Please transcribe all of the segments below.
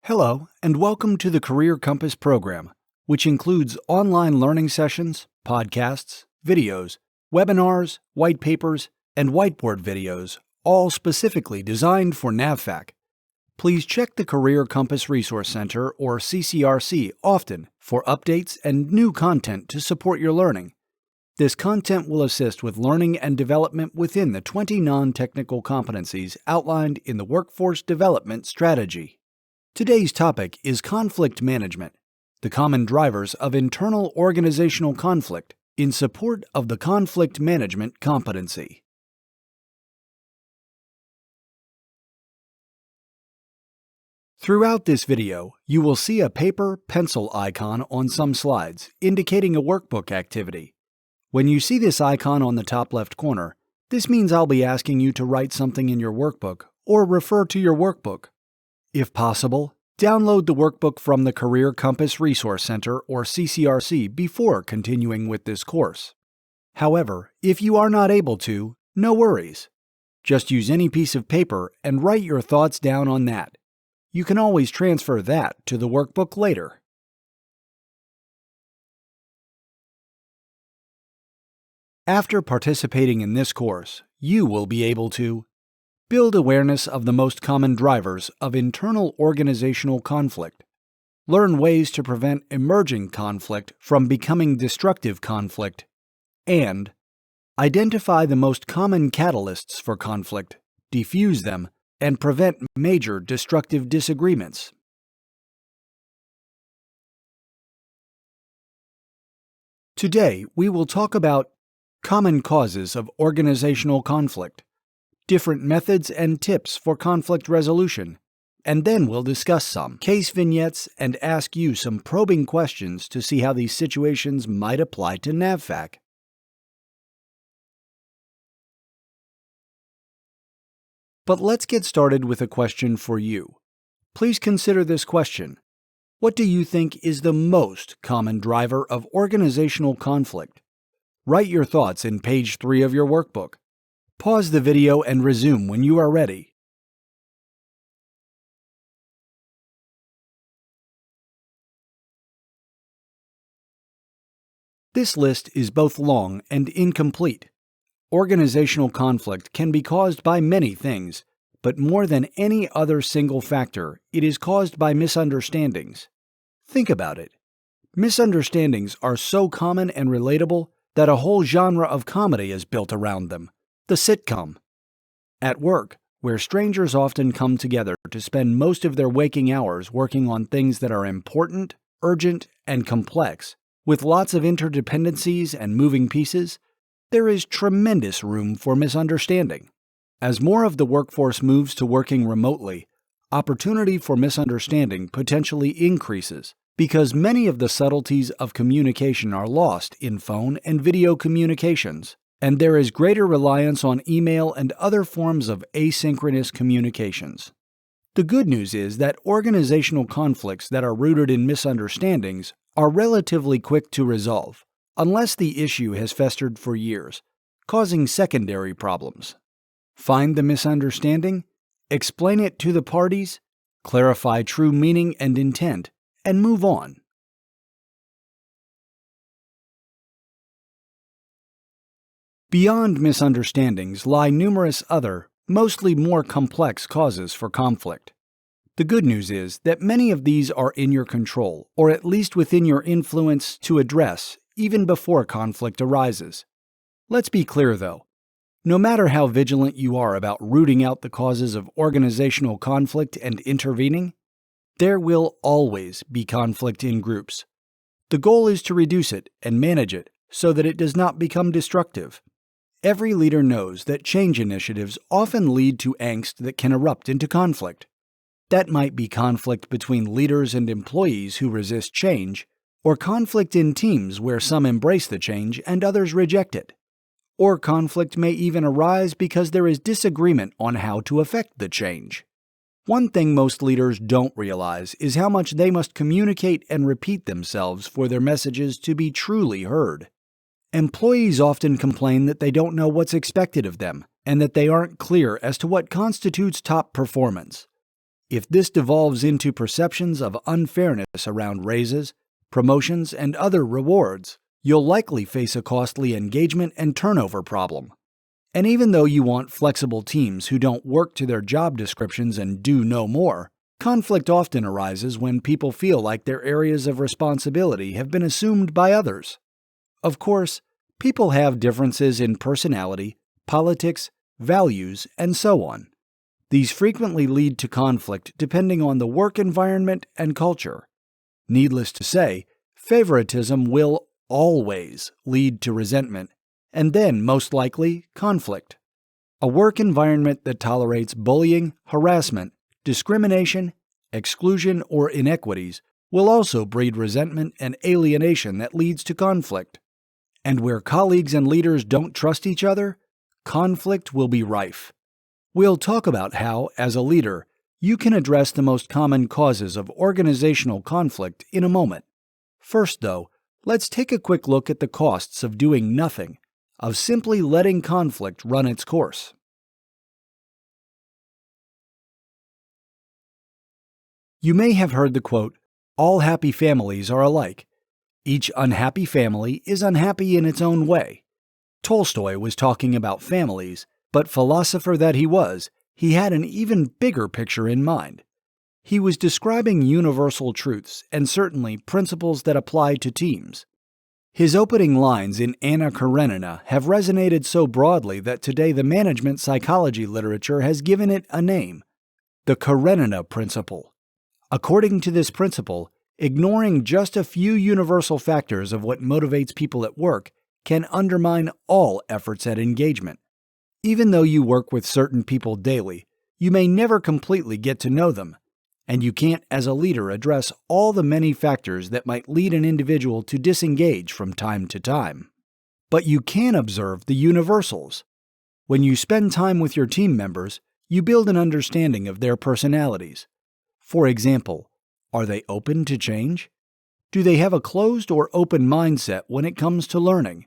Hello, and welcome to the Career Compass program, which includes online learning sessions, podcasts, videos, webinars, white papers, and whiteboard videos, all specifically designed for NAVFAC. Please check the Career Compass Resource Center, or CCRC, often for updates and new content to support your learning. This content will assist with learning and development within the 20 non-technical competencies outlined in the Workforce Development Strategy. Today's topic is conflict management, the common drivers of internal organizational conflict in support of the conflict management competency. Throughout this video, you will see a paper pencil icon on some slides indicating a workbook activity. When you see this icon on the top left corner, this means I'll be asking you to write something in your workbook or refer to your workbook. If possible, download the workbook from the Career Compass Resource Center, or CCRC, before continuing with this course. However, if you are not able to, no worries. Just use any piece of paper and write your thoughts down on that. You can always transfer that to the workbook later. After participating in this course, you will be able to build awareness of the most common drivers of internal organizational conflict, learn ways to prevent emerging conflict from becoming destructive conflict, and identify the most common catalysts for conflict, diffuse them, and prevent major destructive disagreements. Today, we will talk about common causes of organizational conflict, different methods and tips for conflict resolution, and then we'll discuss some case vignettes and ask you some probing questions to see how these situations might apply to NAVFAC. But let's get started with a question for you. Please consider this question. What do you think is the most common driver of organizational conflict? Write your thoughts in page 3 of your workbook. Pause the video and resume when you are ready. This list is both long and incomplete. Organizational conflict can be caused by many things, but more than any other single factor, it is caused by misunderstandings. Think about it. Misunderstandings are so common and relatable that a whole genre of comedy is built around them. The sitcom. At work, where strangers often come together to spend most of their waking hours working on things that are important, urgent, and complex, with lots of interdependencies and moving pieces, there is tremendous room for misunderstanding. As more of the workforce moves to working remotely, opportunity for misunderstanding potentially increases because many of the subtleties of communication are lost in phone and video communications, and there is greater reliance on email and other forms of asynchronous communications. The good news is that organizational conflicts that are rooted in misunderstandings are relatively quick to resolve, unless the issue has festered for years, causing secondary problems. Find the misunderstanding, explain it to the parties, clarify true meaning and intent, and move on. Beyond misunderstandings lie numerous other, mostly more complex causes for conflict. The good news is that many of these are in your control, or at least within your influence to address, even before conflict arises. Let's be clear, though. No matter how vigilant you are about rooting out the causes of organizational conflict and intervening, there will always be conflict in groups. The goal is to reduce it and manage it so that it does not become destructive. Every leader knows that change initiatives often lead to angst that can erupt into conflict. That might be conflict between leaders and employees who resist change, or conflict in teams where some embrace the change and others reject it. Or conflict may even arise because there is disagreement on how to effect the change. One thing most leaders don't realize is how much they must communicate and repeat themselves for their messages to be truly heard. Employees often complain that they don't know what's expected of them and that they aren't clear as to what constitutes top performance. If this devolves into perceptions of unfairness around raises, promotions, and other rewards, you'll likely face a costly engagement and turnover problem. And even though you want flexible teams who don't work to their job descriptions and do no more, conflict often arises when people feel like their areas of responsibility have been assumed by others. Of course, people have differences in personality, politics, values, and so on. These frequently lead to conflict depending on the work environment and culture. Needless to say, favoritism will always lead to resentment, and then, most likely, conflict. A work environment that tolerates bullying, harassment, discrimination, exclusion, or inequities will also breed resentment and alienation that leads to conflict. And where colleagues and leaders don't trust each other, conflict will be rife. We'll talk about how, as a leader, you can address the most common causes of organizational conflict in a moment. First, though, let's take a quick look at the costs of doing nothing, of simply letting conflict run its course. You may have heard the quote, "All happy families are alike. Each unhappy family is unhappy in its own way." Tolstoy was talking about families, but philosopher that he was, he had an even bigger picture in mind. He was describing universal truths and certainly principles that apply to teams. His opening lines in Anna Karenina have resonated so broadly that today the management psychology literature has given it a name, the Karenina principle. According to this principle, ignoring just a few universal factors of what motivates people at work can undermine all efforts at engagement. Even though you work with certain people daily, you may never completely get to know them, and you can't as a leader address all the many factors that might lead an individual to disengage from time to time. But you can observe the universals. When you spend time with your team members, you build an understanding of their personalities. For example, are they open to change? Do they have a closed or open mindset when it comes to learning?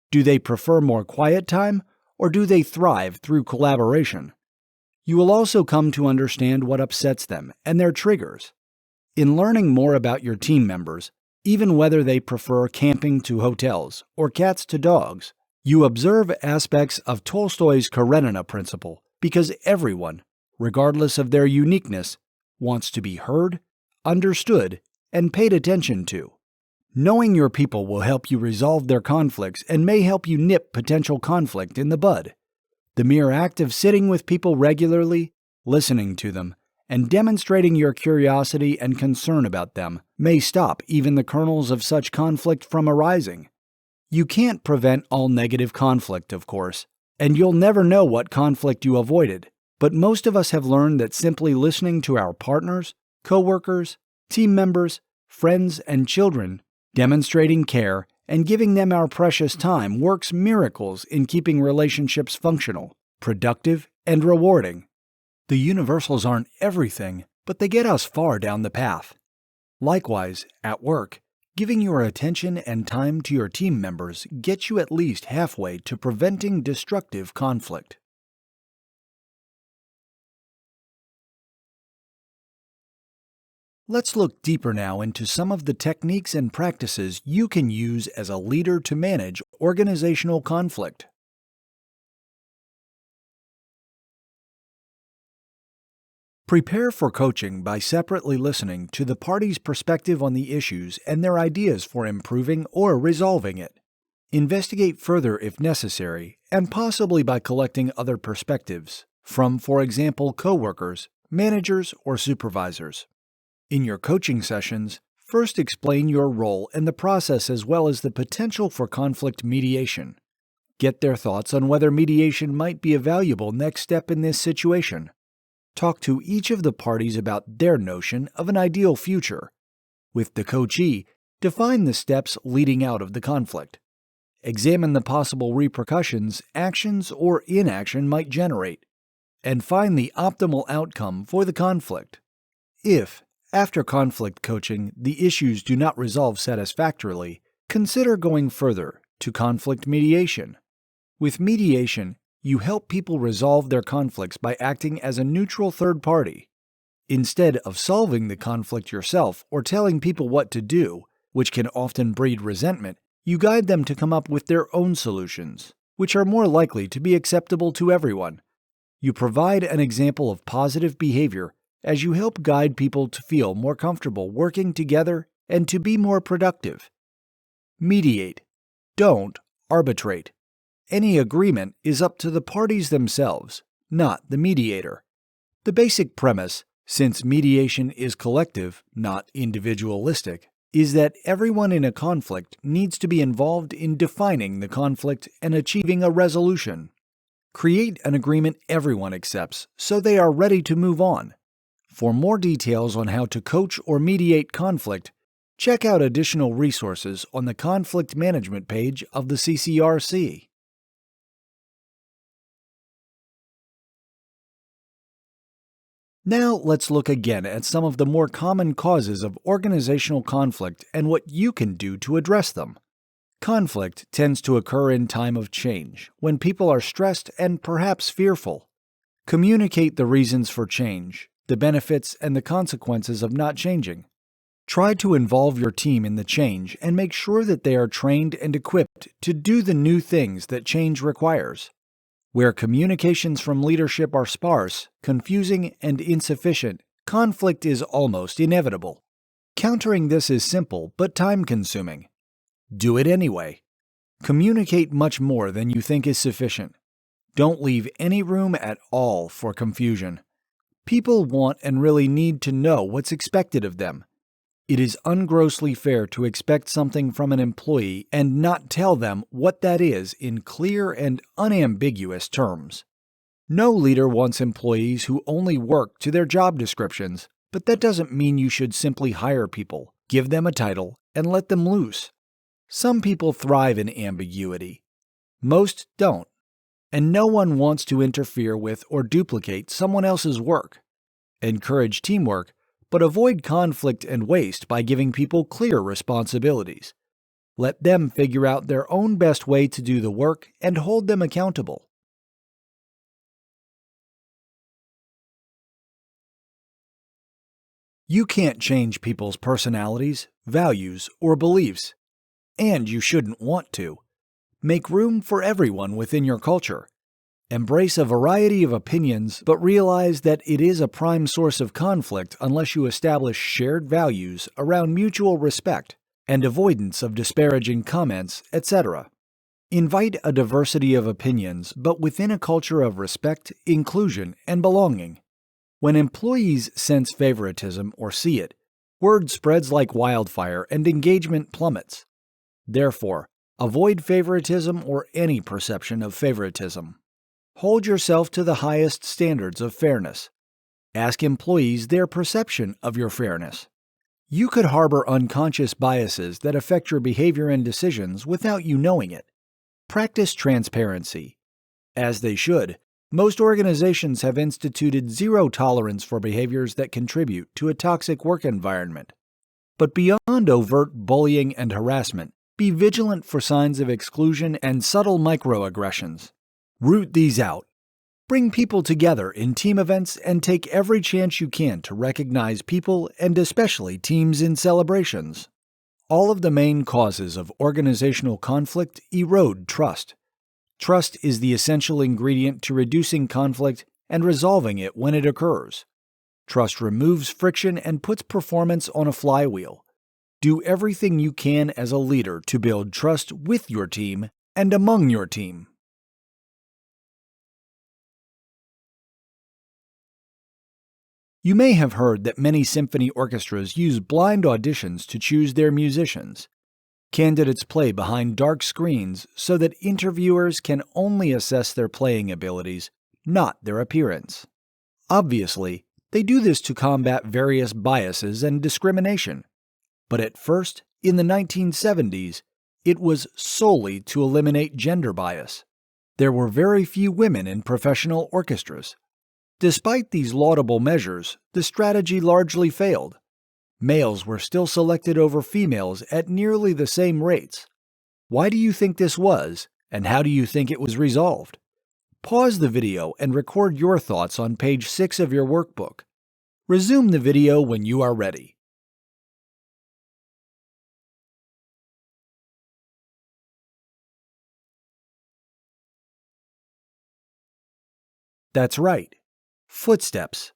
Do they prefer more quiet time, or do they thrive through collaboration? You will also come to understand what upsets them and their triggers. In learning more about your team members, even whether they prefer camping to hotels or cats to dogs, you observe aspects of Tolstoy's Karenina principle because everyone, regardless of their uniqueness, wants to be heard, understood, and paid attention to. Knowing your people will help you resolve their conflicts and may help you nip potential conflict in the bud. The mere act of sitting with people regularly, listening to them, and demonstrating your curiosity and concern about them may stop even the kernels of such conflict from arising. You can't prevent all negative conflict, of course, and you'll never know what conflict you avoided, but most of us have learned that simply listening to our partners, coworkers, team members, friends, and children, demonstrating care, and giving them our precious time works miracles in keeping relationships functional, productive, and rewarding. The universals aren't everything, but they get us far down the path. Likewise, at work, giving your attention and time to your team members gets you at least halfway to preventing destructive conflict. Let's look deeper now into some of the techniques and practices you can use as a leader to manage organizational conflict. Prepare for coaching by separately listening to the party's perspective on the issues and their ideas for improving or resolving it. Investigate further if necessary, and possibly by collecting other perspectives from, for example, coworkers, managers, or supervisors. In your coaching sessions, first explain your role and the process as well as the potential for conflict mediation. Get their thoughts on whether mediation might be a valuable next step in this situation. Talk to each of the parties about their notion of an ideal future. With the coachee, define the steps leading out of the conflict. Examine the possible repercussions actions or inaction might generate, and find the optimal outcome for the conflict. If, after conflict coaching, the issues do not resolve satisfactorily, consider going further to conflict mediation. With mediation, you help people resolve their conflicts by acting as a neutral third party. Instead of solving the conflict yourself or telling people what to do, which can often breed resentment, you guide them to come up with their own solutions, which are more likely to be acceptable to everyone. You provide an example of positive behavior as you help guide people to feel more comfortable working together and to be more productive. Mediate. Don't arbitrate. Any agreement is up to the parties themselves, not the mediator. The basic premise, since mediation is collective, not individualistic, is that everyone in a conflict needs to be involved in defining the conflict and achieving a resolution. Create an agreement everyone accepts so they are ready to move on. For more details on how to coach or mediate conflict, check out additional resources on the conflict management page of the CCRC. Now let's look again at some of the more common causes of organizational conflict and what you can do to address them. Conflict tends to occur in time of change, when people are stressed and perhaps fearful. Communicate the reasons for change, the benefits and the consequences of not changing. Try to involve your team in the change and make sure that they are trained and equipped to do the new things that change requires. Where communications from leadership are sparse, confusing, and insufficient, conflict is almost inevitable. Countering this is simple but time-consuming. Do it anyway. Communicate much more than you think is sufficient. Don't leave any room at all for confusion. People want and really need to know what's expected of them. It is ungrossly fair to expect something from an employee and not tell them what that is in clear and unambiguous terms. No leader wants employees who only work to their job descriptions, but that doesn't mean you should simply hire people, give them a title, and let them loose. Some people thrive in ambiguity. Most don't, and no one wants to interfere with or duplicate someone else's work. Encourage teamwork, but avoid conflict and waste by giving people clear responsibilities. Let them figure out their own best way to do the work and hold them accountable. You can't change people's personalities, values, or beliefs, and you shouldn't want to. Make room for everyone within your culture. Embrace a variety of opinions, but realize that it is a prime source of conflict unless you establish shared values around mutual respect and avoidance of disparaging comments, etc. Invite a diversity of opinions, but within a culture of respect, inclusion, and belonging. When employees sense favoritism or see it, word spreads like wildfire and engagement plummets. Therefore, avoid favoritism or any perception of favoritism. Hold yourself to the highest standards of fairness. Ask employees their perception of your fairness. You could harbor unconscious biases that affect your behavior and decisions without you knowing it. Practice transparency. As they should, most organizations have instituted zero tolerance for behaviors that contribute to a toxic work environment. But beyond overt bullying and harassment, be vigilant for signs of exclusion and subtle microaggressions. Root these out. Bring people together in team events and take every chance you can to recognize people and especially teams in celebrations. All of the main causes of organizational conflict erode trust. Trust is the essential ingredient to reducing conflict and resolving it when it occurs. Trust removes friction and puts performance on a flywheel. Do everything you can as a leader to build trust with your team and among your team. You may have heard that many symphony orchestras use blind auditions to choose their musicians. Candidates play behind dark screens so that interviewers can only assess their playing abilities, not their appearance. Obviously, they do this to combat various biases and discrimination. But at first, in the 1970s, it was solely to eliminate gender bias. There were very few women in professional orchestras. Despite these laudable measures, the strategy largely failed. Males were still selected over females at nearly the same rates. Why do you think this was, and how do you think it was resolved? Pause the video and record your thoughts on page 6 of your workbook. Resume the video when you are ready. That's right. Footsteps.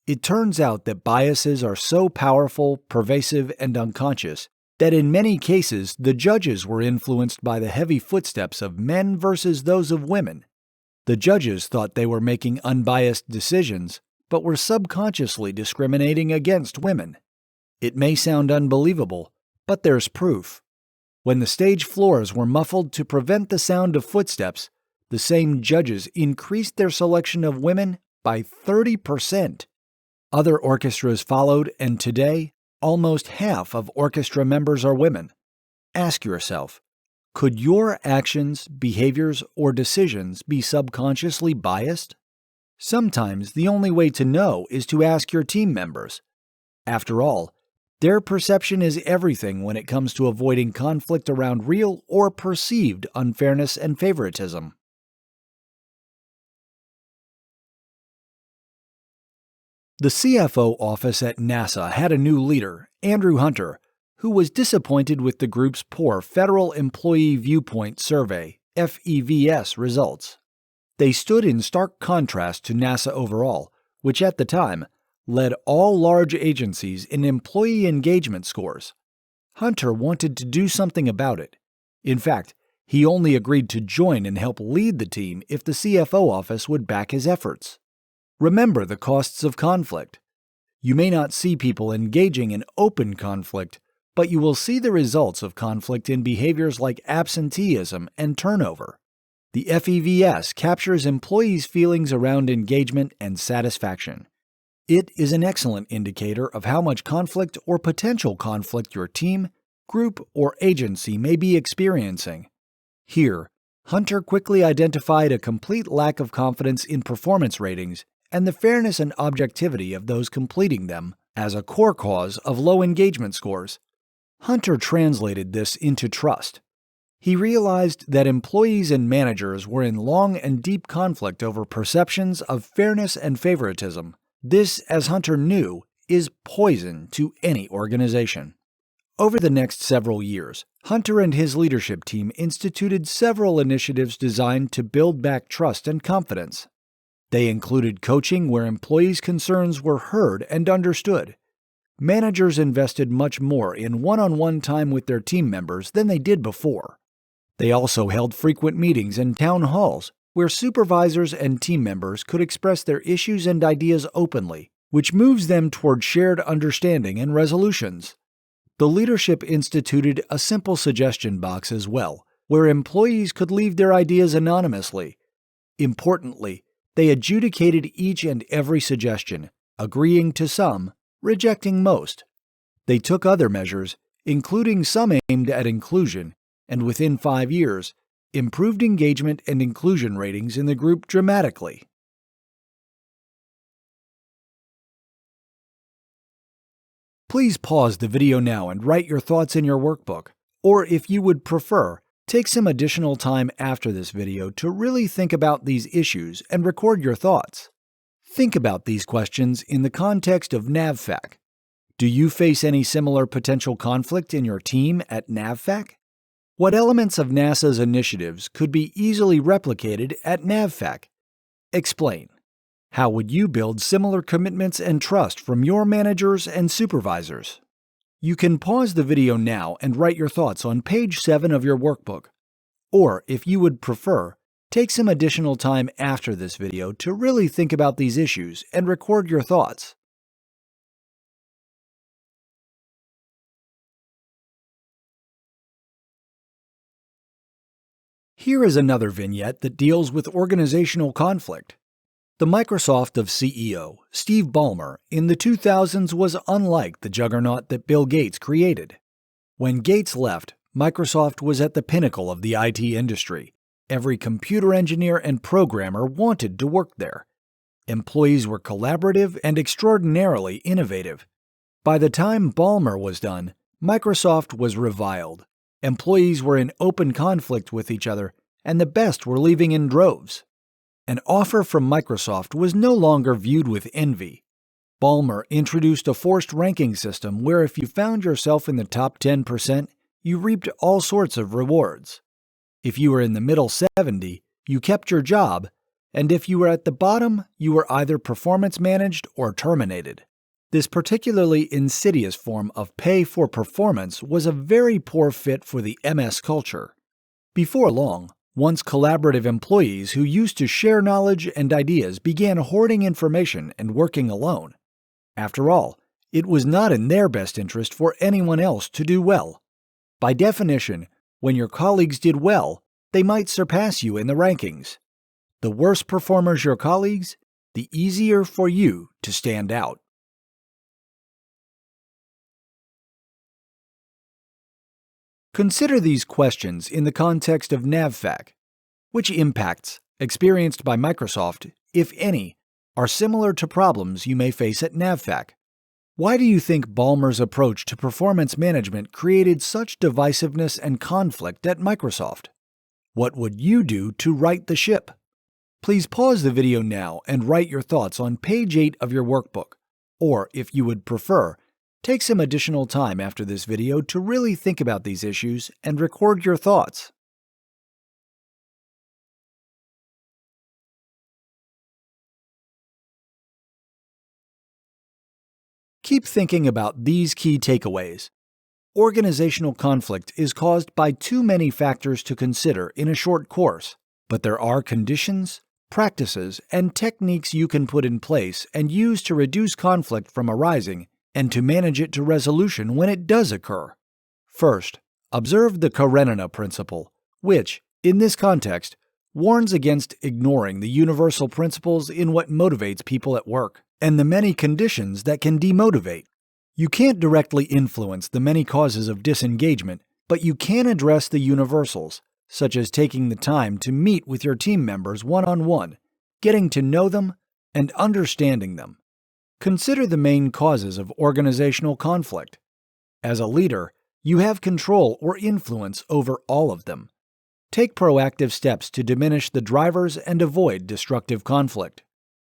It turns out that biases are so powerful, pervasive, and unconscious that in many cases the judges were influenced by the heavy footsteps of men versus those of women. The judges thought they were making unbiased decisions, but were subconsciously discriminating against women. It may sound unbelievable, but there's proof. When the stage floors were muffled to prevent the sound of footsteps, the same judges increased their selection of women by 30%. Other orchestras followed, and today, almost half of orchestra members are women. Ask yourself, could your actions, behaviors, or decisions be subconsciously biased? Sometimes the only way to know is to ask your team members. After all, their perception is everything when it comes to avoiding conflict around real or perceived unfairness and favoritism. The CFO office at NASA had a new leader, Andrew Hunter, who was disappointed with the group's poor Federal Employee Viewpoint Survey (FEVS) results. They stood in stark contrast to NASA overall, which at the time led all large agencies in employee engagement scores. Hunter wanted to do something about it. In fact, he only agreed to join and help lead the team if the CFO office would back his efforts. Remember the costs of conflict. You may not see people engaging in open conflict, but you will see the results of conflict in behaviors like absenteeism and turnover. The FEVS captures employees' feelings around engagement and satisfaction. It is an excellent indicator of how much conflict or potential conflict your team, group, or agency may be experiencing. Here, Hunter quickly identified a complete lack of confidence in performance ratings and the fairness and objectivity of those completing them as a core cause of low engagement scores. Hunter translated this into trust. He realized that employees and managers were in long and deep conflict over perceptions of fairness and favoritism. This, as Hunter knew, is poison to any organization. Over the next several years, Hunter and his leadership team instituted several initiatives designed to build back trust and confidence. They included coaching where employees' concerns were heard and understood. Managers invested much more in one-on-one time with their team members than they did before. They also held frequent meetings and town halls where supervisors and team members could express their issues and ideas openly, which moves them toward shared understanding and resolutions. The leadership instituted a simple suggestion box as well, where employees could leave their ideas anonymously. Importantly, they adjudicated each and every suggestion, agreeing to some, rejecting most. They took other measures, including some aimed at inclusion, and within 5 years, improved engagement and inclusion ratings in the group dramatically. Please pause the video now and write your thoughts in your workbook, or if you would prefer, take some additional time after this video to really think about these issues and record your thoughts. Think about these questions in the context of NAVFAC. Do you face any similar potential conflict in your team at NAVFAC? What elements of NASA's initiatives could be easily replicated at NAVFAC? Explain. How would you build similar commitments and trust from your managers and supervisors? You can pause the video now and write your thoughts on page 7 of your workbook. Or, if you would prefer, take some additional time after this video to really think about these issues and record your thoughts. Here is another vignette that deals with organizational conflict. The Microsoft of CEO, Steve Ballmer, in the 2000s was unlike the juggernaut that Bill Gates created. When Gates left, Microsoft was at the pinnacle of the IT industry. Every computer engineer and programmer wanted to work there. Employees were collaborative and extraordinarily innovative. By the time Ballmer was done, Microsoft was reviled. Employees were in open conflict with each other, and the best were leaving in droves. An offer from Microsoft was no longer viewed with envy. Ballmer introduced a forced ranking system where if you found yourself in the top 10%, you reaped all sorts of rewards. If you were in the middle 70, you kept your job, and if you were at the bottom, you were either performance managed or terminated. This particularly insidious form of pay for performance was a very poor fit for the MS culture. Before long, once collaborative employees who used to share knowledge and ideas began hoarding information and working alone. After all, it was not in their best interest for anyone else to do well. By definition, when your colleagues did well, they might surpass you in the rankings. The worse performers your colleagues, the easier for you to stand out. Consider these questions in the context of NAVFAC. Which impacts experienced by Microsoft, if any, are similar to problems you may face at NAVFAC? Why do you think Ballmer's approach to performance management created such divisiveness and conflict at Microsoft? What would you do to right the ship? Please pause the video now and write your thoughts on page 8 of your workbook, or if you would prefer, take some additional time after this video to really think about these issues and record your thoughts. Keep thinking about these key takeaways. Organizational conflict is caused by too many factors to consider in a short course, but there are conditions, practices, and techniques you can put in place and use to reduce conflict from arising and to manage it to resolution when it does occur. First, observe the Karenina principle, which, in this context, warns against ignoring the universal principles in what motivates people at work and the many conditions that can demotivate. You can't directly influence the many causes of disengagement, but you can address the universals, such as taking the time to meet with your team members one-on-one, getting to know them, and understanding them. Consider the main causes of organizational conflict. As a leader, you have control or influence over all of them. Take proactive steps to diminish the drivers and avoid destructive conflict.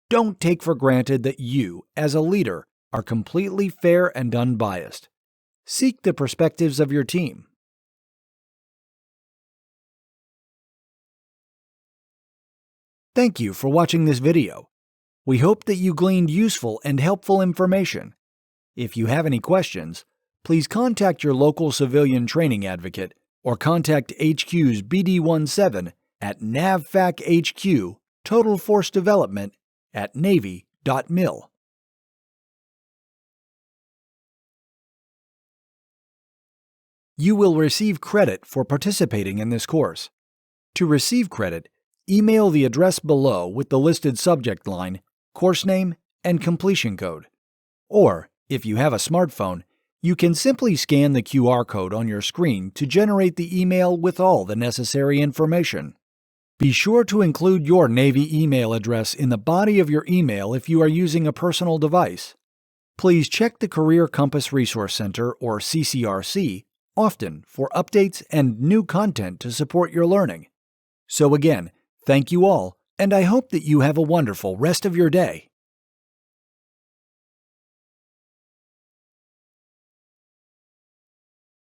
Don't take for granted that you, as a leader, are completely fair and unbiased. Seek the perspectives of your team. Thank you for watching this video. We hope that you gleaned useful and helpful information. If you have any questions, please contact your local civilian training advocate or contact HQ's BD17 at NAVFAC-HQ Total Force Development at Navy.mil. You will receive credit for participating in this course. To receive credit, email the address below with the listed subject line, course name, and completion code. Or, if you have a smartphone, you can simply scan the QR code on your screen to generate the email with all the necessary information. Be sure to include your Navy email address in the body of your email if you are using a personal device. Please check the Career Compass Resource Center, or CCRC, often for updates and new content to support your learning. So again, thank you all, and I hope that you have a wonderful rest of your day.